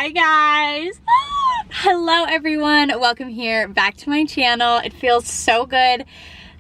Hi guys. Hello everyone, welcome here back to my channel. It feels so good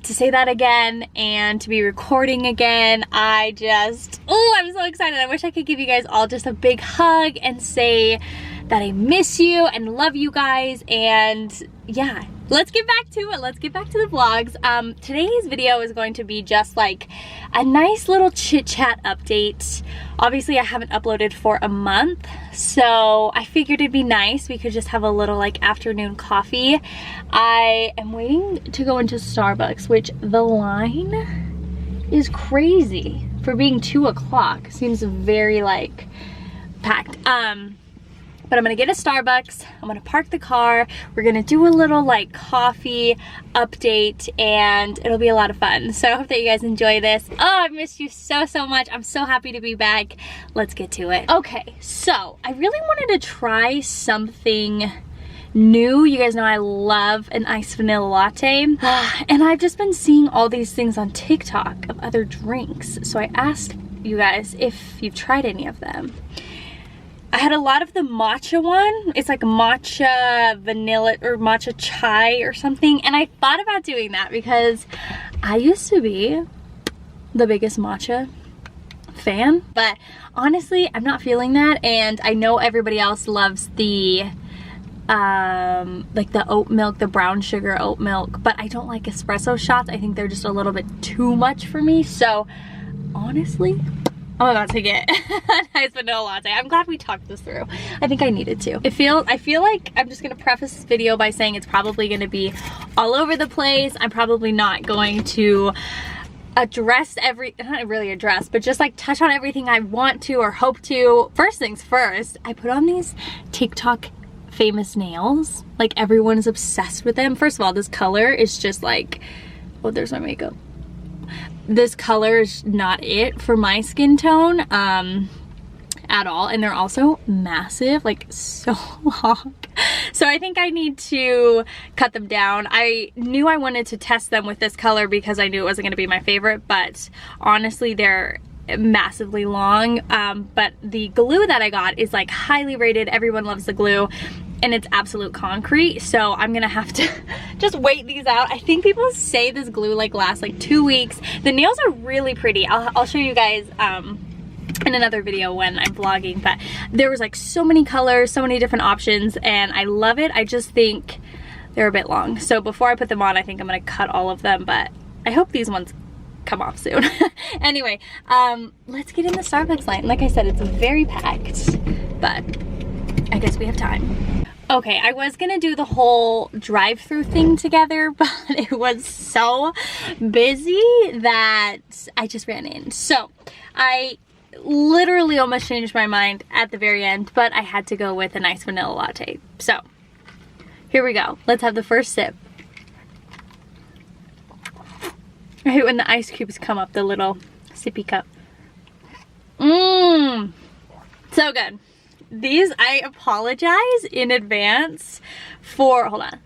to say that again and to be recording again. I'm so excited. I wish I could give you guys all just a big hug and say that I miss you and love you guys. And yeah, let's get back to it. Let's get back to the vlogs. Today's video is going to be just like a nice little chit chat update. Obviously I haven't uploaded for a month, so I figured it'd be nice. We could just have a little like afternoon coffee. I am waiting to go into Starbucks, which the line is crazy for being 2 o'clock. Seems very like packed. But I'm gonna get a Starbucks, I'm gonna park the car, we're gonna do a little like coffee update, and it'll be a lot of fun. So I hope that you guys enjoy this. Oh, I missed you so much. I'm so happy to be back. Let's get to it. Okay, so I really wanted to try something new. You guys know I love an iced vanilla latte. And I've just been seeing all these things on TikTok of other drinks. So I asked you guys if you've tried any of them. I had a lot of the matcha one. It's like matcha vanilla or matcha chai or something. And I thought about doing that because I used to be the biggest matcha fan. But honestly, I'm not feeling that. And I know everybody else loves the like the oat milk, the brown sugar oat milk. But I don't like espresso shots. I think they're just a little bit too much for me. So honestly, I'm about to get a nice vanilla latte. I'm glad we talked this through. I think I needed to. I feel like I'm just gonna preface this video by saying it's probably gonna be all over the place. I'm probably not going to address not really address, but just like touch on everything I want to or hope to. First things first, I put on these TikTok famous nails. Like everyone is obsessed with them. First of all, this color is just like, oh, there's my makeup. This color is not it for my skin tone at all, and they're also massive, like so long. So I think I need to cut them down. I knew I wanted to test them with this color because I knew it wasn't going to be my favorite, but honestly they're massively long. But the glue that I got is like highly rated. Everyone loves the glue and it's absolute concrete, so I'm gonna have to just wait these out. I think people say this glue like lasts like 2 weeks. The nails are really pretty. I'll show you guys in another video when I'm vlogging, but there was like so many colors, so many different options, and I love it. I just think they're a bit long, so before I put them on I think I'm gonna cut all of them, but I hope these ones come off soon. Anyway, let's get in the Starbucks line. Like I said, it's very packed, but I guess we have time. Okay, I was gonna do the whole drive-through thing together, but it was so busy that I just ran in. So I literally almost changed my mind at the very end, but I had to go with a nice vanilla latte. So here we go. Let's have the first sip. I hate when the ice cubes come up the little sippy cup. Mmm, so good. These, I apologize in advance for, hold on,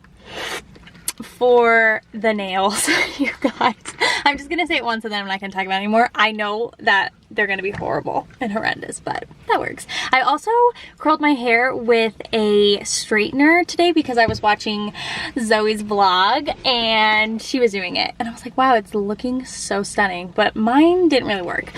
for the nails, you guys. I'm just gonna say it once and then I'm not gonna talk about it anymore. I know that they're gonna be horrible and horrendous, but that works. I also curled my hair with a straightener today because I was watching Zoe's vlog and she was doing it. And I was like, wow, it's looking so stunning, but mine didn't really work.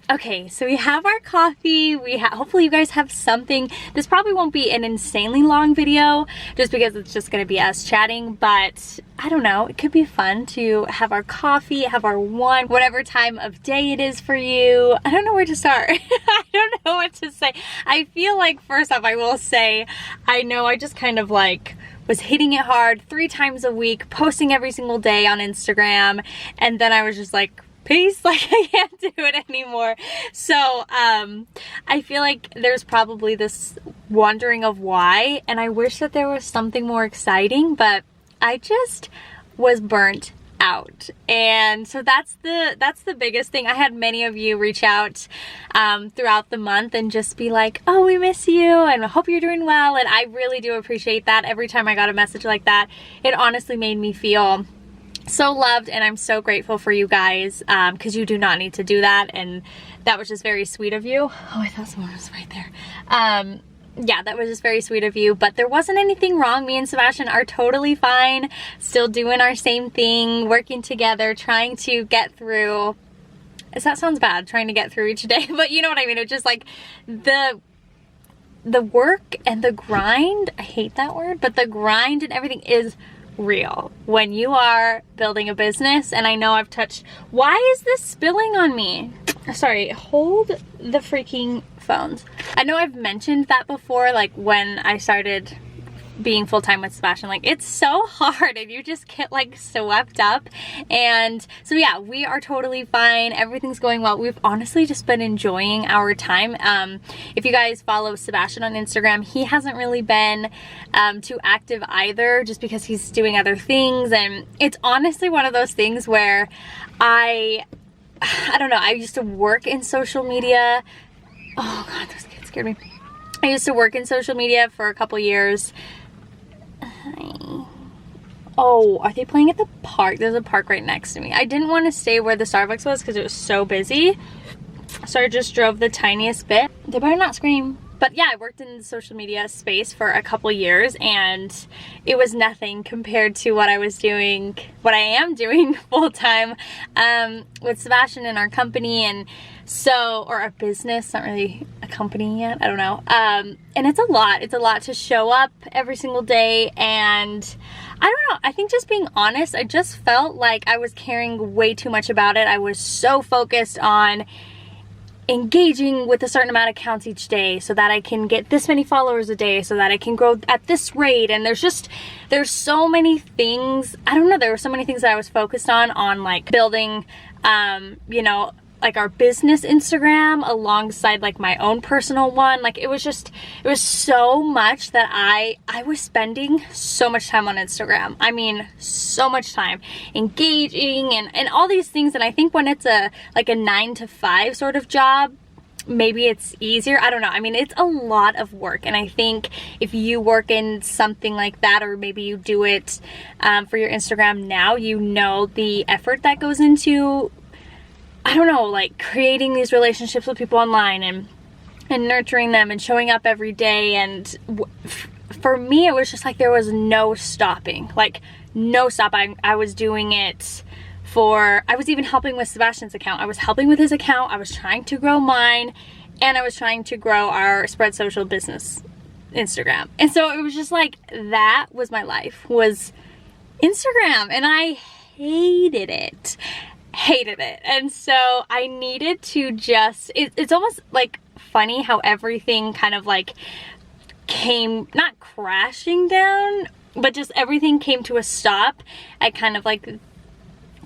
Okay, so we have our coffee. Hopefully you guys have something. This probably won't be an insanely long video just because it's just gonna be us chatting, but I don't know, it could be fun to have our coffee, have our wine, whatever time of day it is for you. I don't know where to start. I don't know what to say. I feel like first off, I will say, I know I just kind of like was hitting it hard 3 times a week, posting every single day on Instagram, and then I was just like, peace, like I can't do it anymore. So I feel like there's probably this wondering of why, and I wish that there was something more exciting, but I just was burnt out. And so that's the biggest thing. I had many of you reach out throughout the month and just be like, oh, we miss you and I hope you're doing well, and I really do appreciate that. Every time I got a message like that, it honestly made me feel so loved, and I'm so grateful for you guys because you do not need to do that, and that was just very sweet of you. Oh, I thought someone was right there. Yeah, that was just very sweet of you, but there wasn't anything wrong. Me and Sebastian are totally fine, still doing our same thing, working together, trying to get through, that sounds bad, trying to get through each day, but you know what I mean. It's just like the work and the grind, I hate that word, but the grind and everything is real when you are building a business. And I know I've touched, why is this spilling on me? Sorry, hold the freaking phones. I know I've mentioned that before, like when I started being full-time with Sebastian, like it's so hard and you just get like swept up. And so yeah, we are totally fine, everything's going well. We've honestly just been enjoying our time. If you guys follow Sebastian on Instagram, he hasn't really been too active either, just because he's doing other things. And it's honestly one of those things where I don't know, I used to work in social media. Oh God, those kids scared me. I used to work in social media for a couple years. Oh, are they playing at the park? There's a park right next to me. I didn't want to stay where the Starbucks was because it was so busy. So I just drove the tiniest bit. They better not scream. But yeah, I worked in the social media space for a couple years and it was nothing compared to what I was doing, what I am doing full time with Sebastian and our company. And so, or our business, not really a company yet, I don't know. And it's a lot to show up every single day. And I don't know, I think just being honest, I just felt like I was caring way too much about it. I was so focused on engaging with a certain amount of accounts each day so that I can get this many followers a day, so that I can grow at this rate. And there's so many things, I don't know, there were so many things that I was focused on like building, you know, like our business Instagram alongside like my own personal one. Like it was so much that I was spending so much time on Instagram. I mean, so much time engaging and all these things. And I think when it's like a 9 to 5 sort of job, maybe it's easier. I don't know. I mean, it's a lot of work. And I think if you work in something like that, or maybe you do it for your Instagram now, you know the effort that goes into, I don't know, like creating these relationships with people online and nurturing them and showing up every day. And for me, it was just like there was no stopping, like no stop. I was doing it I was even helping with Sebastian's account. I was helping with his account. I was trying to grow mine, and I was trying to grow our Spread Social business Instagram. And so it was just like, that was my life, was Instagram. And I hated it. And so I needed to just, it's almost like funny how everything kind of like came, not crashing down, but just everything came to a stop at kind of like,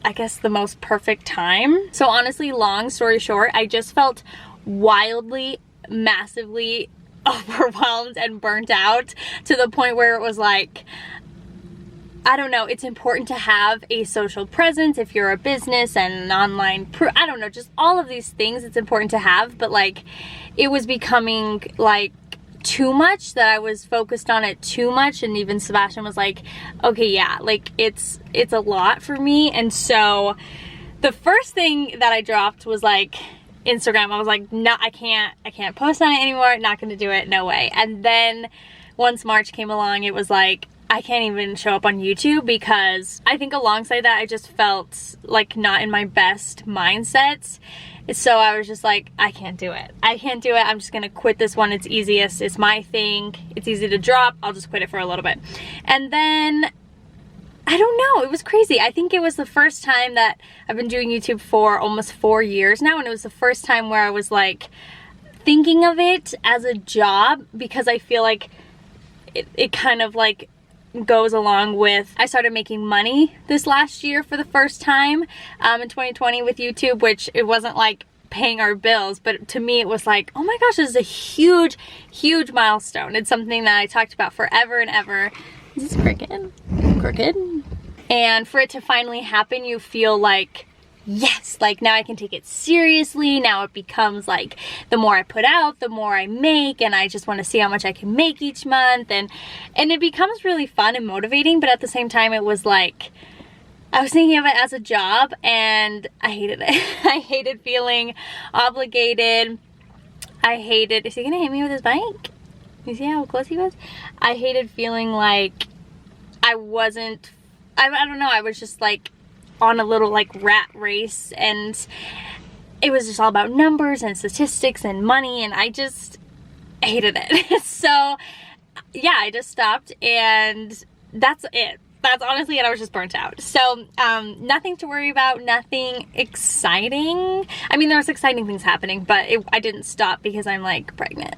I guess, the most perfect time. So honestly, long story short, I just felt wildly, massively overwhelmed and burnt out, to the point where it was like, I don't know, it's important to have a social presence if you're a business and an online, I don't know, just all of these things it's important to have. But like, it was becoming like too much, that I was focused on it too much. And even Sebastian was like, okay, yeah, like it's a lot for me. And so the first thing that I dropped was like Instagram. I was like, no, I can't post on it anymore, not gonna do it, no way. And then once March came along, it was like, I can't even show up on YouTube, because I think alongside that, I just felt like not in my best mindset. So I was just like, I can't do it. I'm just gonna quit this one. It's easiest, it's my thing, it's easy to drop, I'll just quit it for a little bit. And then, I don't know, it was crazy. I think it was the first time that I've been doing YouTube for almost 4 years now, and it was the first time where I was like thinking of it as a job, because I feel like it kind of like goes along with, I started making money this last year for the first time in 2020 with YouTube, which it wasn't like paying our bills, but to me it was like, oh my gosh, this is a huge milestone. It's something that I talked about forever and ever. Is this crooked? And for it to finally happen, you feel like, yes, like now I can take it seriously. Now it becomes like, the more I put out, the more I make, and I just want to see how much I can make each month, and it becomes really fun and motivating. But at the same time, it was like, I was thinking of it as a job, and I hated it. I hated feeling obligated. I hated, is he gonna hit me with his bike? You see how close he was? I hated feeling like I wasn't, I don't know, I was just like on a little like rat race, and it was just all about numbers and statistics and money, and I just hated it. So yeah, I just stopped, and that's it. That's honestly it. I was just burnt out. So nothing to worry about, nothing exciting. I mean, there was exciting things happening, but I didn't stop because I'm like pregnant.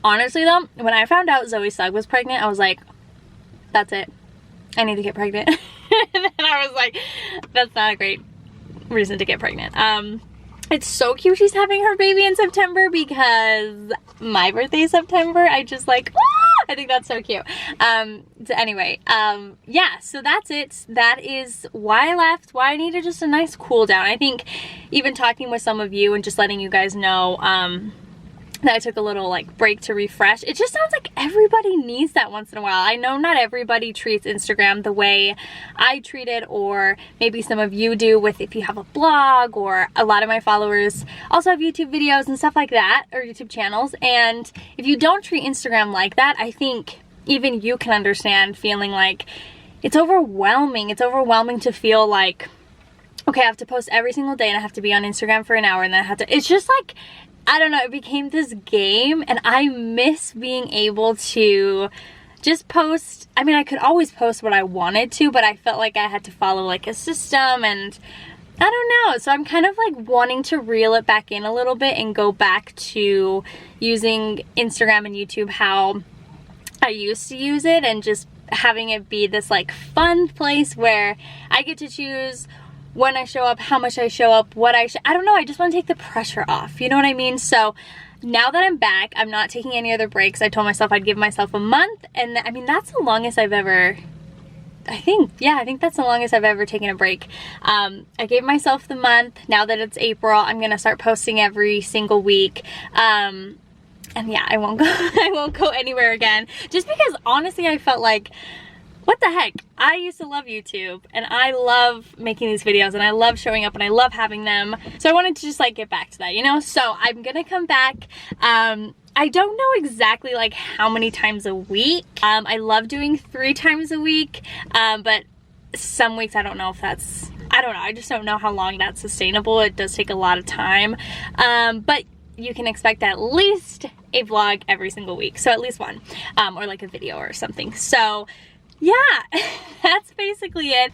Honestly though, when I found out Zoe Sugg was pregnant, I was like, that's it. I need to get pregnant. And then I was like, that's not a great reason to get pregnant. It's so cute she's having her baby in September, because my birthday is September. I just like, I think that's so cute. So anyway, yeah, so that's it. That is why I left, why I needed just a nice cool down. I think even talking with some of you and just letting you guys know, that I took a little like break to refresh. It just sounds like everybody needs that once in a while. I know not everybody treats Instagram the way I treat it, or maybe some of you do with if you have a blog, or a lot of my followers also have YouTube videos and stuff like that, or YouTube channels. And if you don't treat Instagram like that, I think even you can understand feeling like it's overwhelming. It's overwhelming to feel like, okay, I have to post every single day and I have to be on Instagram for an hour, and then I have to, it's just like, I don't know, it became this game, and I miss being able to just post. I mean, I could always post what I wanted to, but I felt like I had to follow like a system, and I don't know. So I'm kind of like wanting to reel it back in a little bit and go back to using Instagram and YouTube how I used to use it, and just having it be this like fun place where I get to choose when I show up, how much I show up, what I don't know, I just want to take the pressure off, you know what I mean? So now that I'm back, I'm not taking any other breaks. I told myself I'd give myself a month, and I mean, that's the longest I've ever, I think that's the longest I've ever taken a break. I gave myself the month. Now that it's April, I'm gonna start posting every single week. And yeah, I won't go anywhere again, just because honestly I felt like, what the heck? I used to love YouTube, and I love making these videos, and I love showing up, and I love having them. So I wanted to just like get back to that, you know? So I'm gonna come back. I don't know exactly like how many times a week. I love doing 3 times a week, but some weeks I don't know if that's, I don't know. I just don't know how long that's sustainable. It does take a lot of time. But you can expect at least a vlog every single week. So at least one, or like a video or something. So yeah, that's basically it.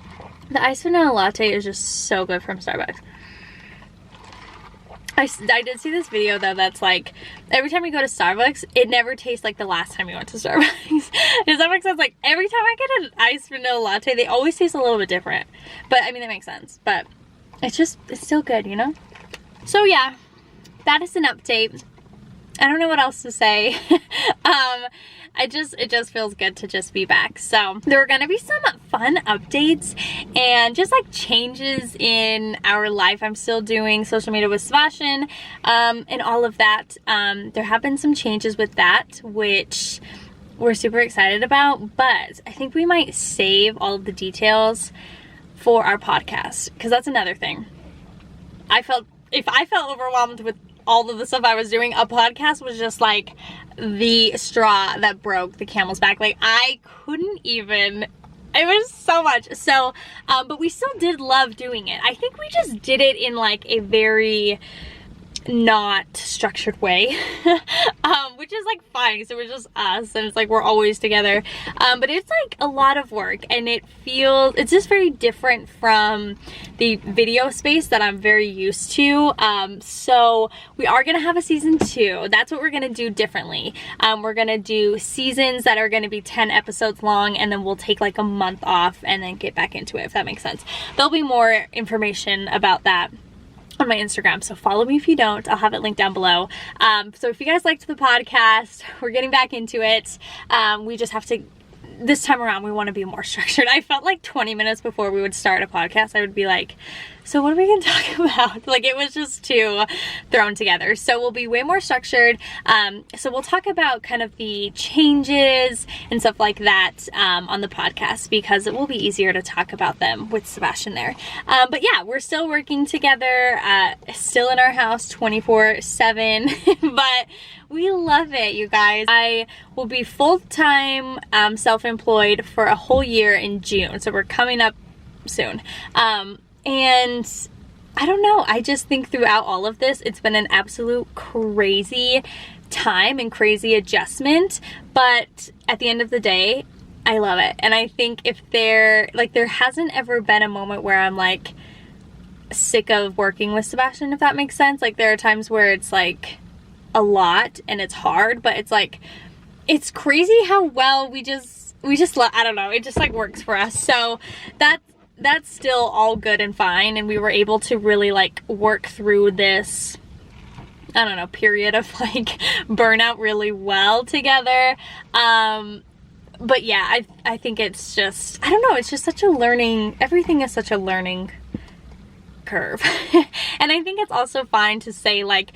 The iced vanilla latte is just so good from Starbucks. I did see this video though that's like, every time we go to Starbucks, it never tastes like the last time we went to Starbucks. Does that make sense? Like every time I get an iced vanilla latte, they always taste a little bit different. But I mean, that makes sense. But it's still good, you know? So yeah, that is an update. I don't know what else to say. It just feels good to just be back. So there are gonna be some fun updates and just like changes in our life. I'm still doing social media with Sebastian, and all of that. There have been some changes with that, which we're super excited about, but I think we might save all of the details for our podcast, because that's another thing. If I felt overwhelmed with all of the stuff I was doing, a podcast was just like the straw that broke the camel's back. Like I couldn't even, it was so much. So, but we still did love doing it. I think we just did it in like a very not structured way, which is like fine. So we're just us, and it's like we're always together. But it's like a lot of work, and it's just very different from the video space that I'm very used to. So we are gonna have a season 2. That's what we're gonna do differently. We're gonna do seasons that are gonna be 10 episodes long, and then we'll take like a month off and then get back into it, if that makes sense. There'll be more information about that on my Instagram, so follow me if you don't. I'll have it linked down below. So if you guys liked the podcast, we're getting back into it. We just have to, this time around, we want to be more structured. I felt like 20 minutes before we would start a podcast, I would be like, So what are we gonna talk about? Like, it was just too thrown together. So we'll be way more structured. So we'll talk about kind of the changes and stuff like that on the podcast, because it will be easier to talk about them with Sebastian there. But yeah, we're still working together, still in our house 24/7, but we love it, you guys. I will be full-time self-employed for a whole year in June, so we're coming up soon. And I don't know, I just think throughout all of this, it's been an absolute crazy time and crazy adjustment, but at the end of the day, I love it. And I think if there hasn't ever been a moment where I'm like sick of working with Sebastian, if that makes sense. Like, there are times where it's like a lot and it's hard, but it's like, it's crazy how well we just I don't know, it just like works for us. So that's still all good and fine, and we were able to really like work through this, I don't know, period of like burnout really well together. But yeah, I think it's just, I don't know, it's just such a learning, everything is such a learning curve. And I think it's also fine to say, like,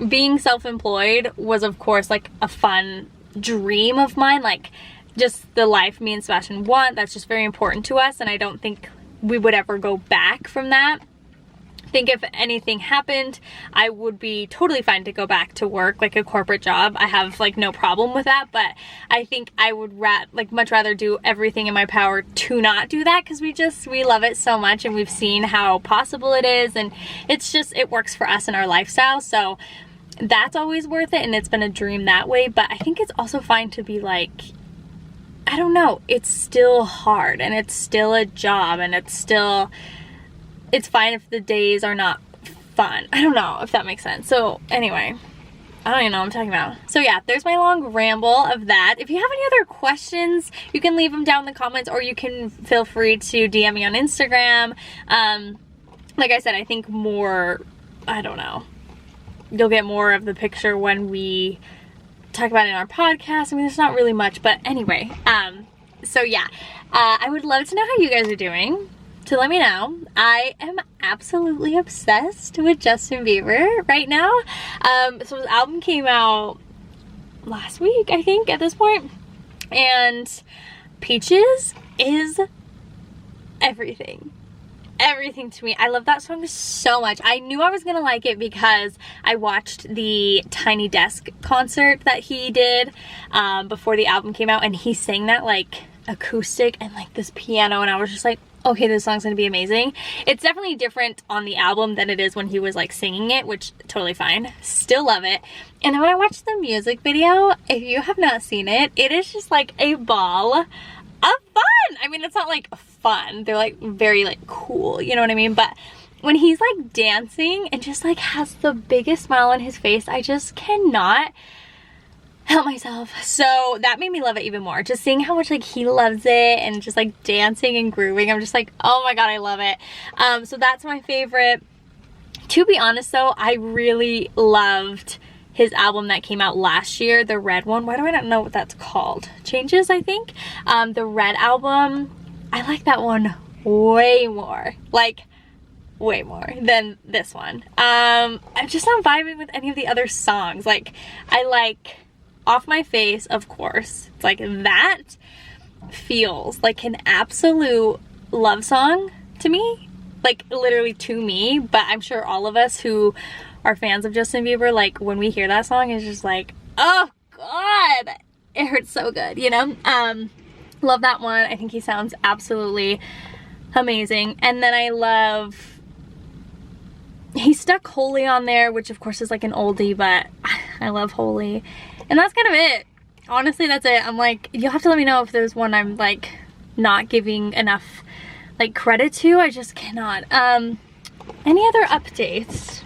being self-employed was of course like a fun dream of mine, like just the life me and Sebastian want. That's just very important to us, and I don't think we would ever go back from that. I think if anything happened, I would be totally fine to go back to work, like a corporate job. I have like no problem with that, but I think I would much rather do everything in my power to not do that, because we love it so much, and we've seen how possible it is, and it's just, it works for us in our lifestyle. So that's always worth it, and it's been a dream that way. But I think it's also fine to be like, I don't know, it's still hard, and it's still a job, and it's fine if the days are not fun. I don't know if that makes sense. So anyway, I don't even know what I'm talking about. So yeah, there's my long ramble of that. If you have any other questions, you can leave them down in the comments, or you can feel free to DM me on Instagram. Like I said, I think more, I don't know, you'll get more of the picture when we talk about it in our podcast. I mean, there's not really much, but anyway, so yeah, I would love to know how you guys are doing, to let me know. I am absolutely obsessed with Justin Bieber right now. So his album came out last week, I think, at this point, and Peaches is everything to me. I love that song so much. I knew I was gonna like it because I watched the Tiny Desk concert that he did before the album came out, and he sang that like acoustic and like this piano, and I was just like, okay, this song's gonna be amazing. It's definitely different on the album than it is when he was like singing it, which totally fine. Still love it. And then when I watched the music video, if you have not seen it, it is just like a ball of fun. I mean, it's not like fun, they're like very like cool, you know what I mean? But when he's like dancing and just like has the biggest smile on his face, I just cannot help myself. So that made me love it even more, just seeing how much like he loves it and just like dancing and grooving. I'm just like, oh my god, I love it. So that's my favorite. To be honest though, I really loved his album that came out last year, the red one. Why do I not know what that's called? Changes, I think. The red album, I like that one way more, like way more than this one. I'm just not vibing with any of the other songs. Like, I like Off My Face, of course. It's like, that feels like an absolute love song to me, like literally to me. But I'm sure all of us who are fans of Justin Bieber, like when we hear that song, it's just like, oh god, it hurts so good, you know? Love that one. I think he sounds absolutely amazing. And then I love, he stuck Holy on there, which of course is like an oldie, but I love Holy. And that's kind of it. Honestly, that's it. I'm like, you'll have to let me know if there's one I'm like not giving enough like credit to. I just cannot. Any other updates?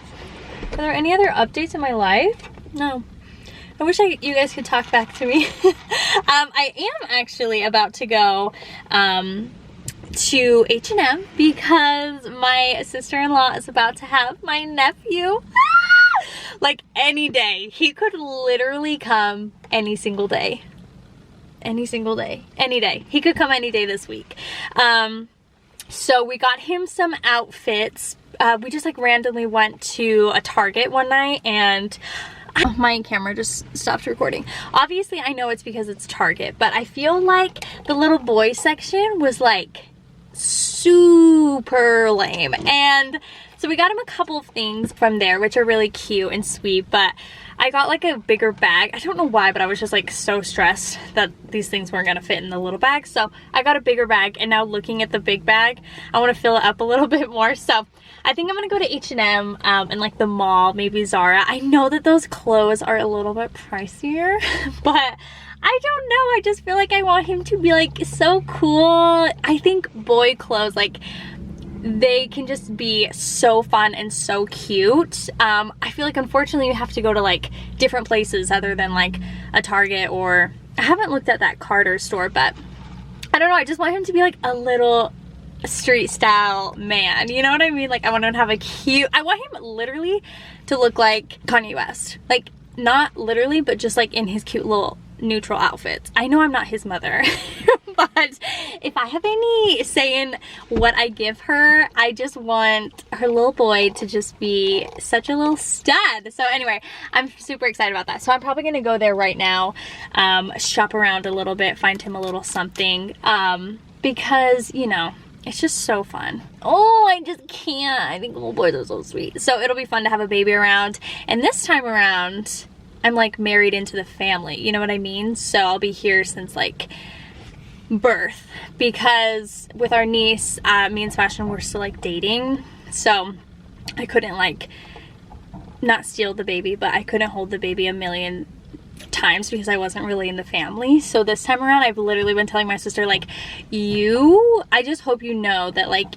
Are there any other updates in my life? No. I wish you guys could talk back to me. I am actually about to go to H&M because my sister-in-law is about to have my nephew. Like, any day. He could literally come any single day. Any single day. Any day. He could come any day this week. So we got him some outfits we just like randomly went to a Target one night, and my camera just stopped recording. Obviously I know it's because it's Target, but I feel like the little boy section was like super lame. And so we got him a couple of things from there, which are really cute and sweet, but I got like a bigger bag. I don't know why, but I was just like so stressed that these things weren't gonna fit in the little bag. So I got a bigger bag, and now looking at the big bag, I wanna fill it up a little bit more. So I think I'm gonna go to H&M and like the mall, maybe Zara. I know that those clothes are a little bit pricier, but I don't know. I just feel like I want him to be like so cool. I think boy clothes, like, they can just be so fun and so cute. I feel like unfortunately you have to go to like different places other than like a Target, or I haven't looked at that Carter store, but I don't know. I just want him to be like a little street style man, you know what I mean? Like I want him to have a cute, I want him literally to look like Kanye West, like not literally, but just like in his cute little neutral outfits. I know I'm not his mother, but if I have any say in what I give her, I just want her little boy to just be such a little stud. So anyway, I'm super excited about that. So I'm probably gonna go there right now, shop around a little bit, find him a little something, because, you know, it's just so fun. Oh, I just can't. I think little boys are so sweet. So it'll be fun to have a baby around. And this time around, I'm like married into the family. You know what I mean? So I'll be here since like birth. Because with our niece, me and Sebastian were still like dating. So I couldn't like, not steal the baby, but I couldn't hold the baby a million times because I wasn't really in the family. So this time around, I've literally been telling my sister, like, I just hope you know that like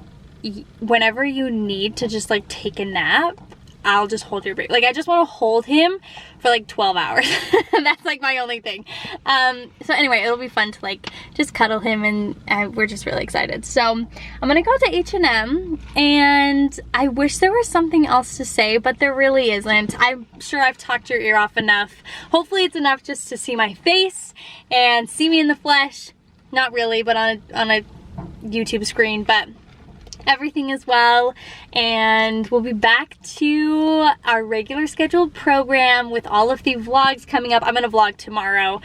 whenever you need to just like take a nap, I'll just hold your baby. Like, I just want to hold him for like 12 hours. That's like my only thing. So anyway, it'll be fun to like just cuddle him, and we're just really excited. So I'm gonna go to H&M, and I wish there was something else to say, but there really isn't. I'm sure I've talked your ear off enough. Hopefully it's enough just to see my face and see me in the flesh. Not really, but on a YouTube screen, but everything is well, and we'll be back to our regular scheduled program with all of the vlogs coming up. I'm gonna vlog tomorrow,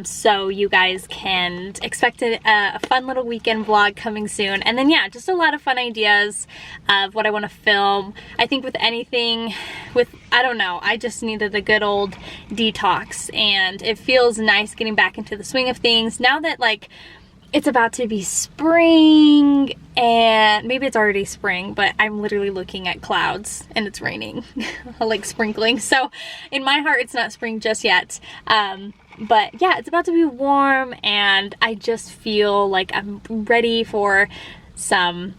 so you guys can expect a fun little weekend vlog coming soon. And then yeah, just a lot of fun ideas of what I want to film. I think with anything, I don't know, I just needed a good old detox, and it feels nice getting back into the swing of things now that like it's about to be spring, and maybe it's already spring, but I'm literally looking at clouds and it's raining, like sprinkling. So in my heart, it's not spring just yet. But yeah, it's about to be warm, and I just feel like I'm ready for some,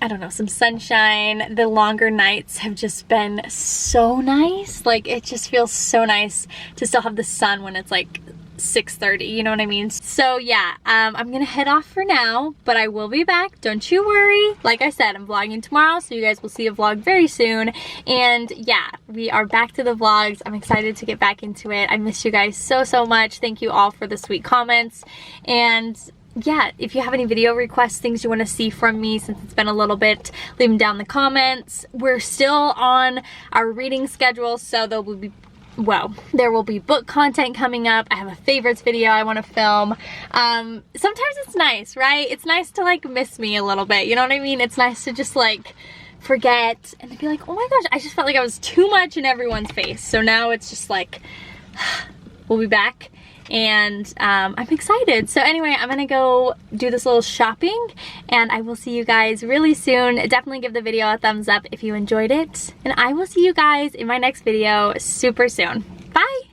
I don't know, some sunshine. The longer nights have just been so nice. Like, it just feels so nice to still have the sun when it's like 6:30, you know what I mean? So yeah, I'm gonna head off for now, but I will be back, don't you worry. Like I said, I'm vlogging tomorrow, so you guys will see a vlog very soon. And yeah, we are back to the vlogs. I'm excited to get back into it. I miss you guys so much. Thank you all for the sweet comments. And yeah, if you have any video requests, things you want to see from me since it's been a little bit, leave them down in the comments. We're still on our reading schedule, so there will be book content coming up. I have a favorites video I want to film. Sometimes it's nice, right? It's nice to like miss me a little bit, you know what I mean? It's nice to just like forget and be like, oh my gosh, I just felt like I was too much in everyone's face. So now it's just like, we'll be back, and I'm excited. So anyway, I'm gonna go do this little shopping, and I will see you guys really soon. Definitely give the video a thumbs up if you enjoyed it, and I will see you guys in my next video super soon. Bye!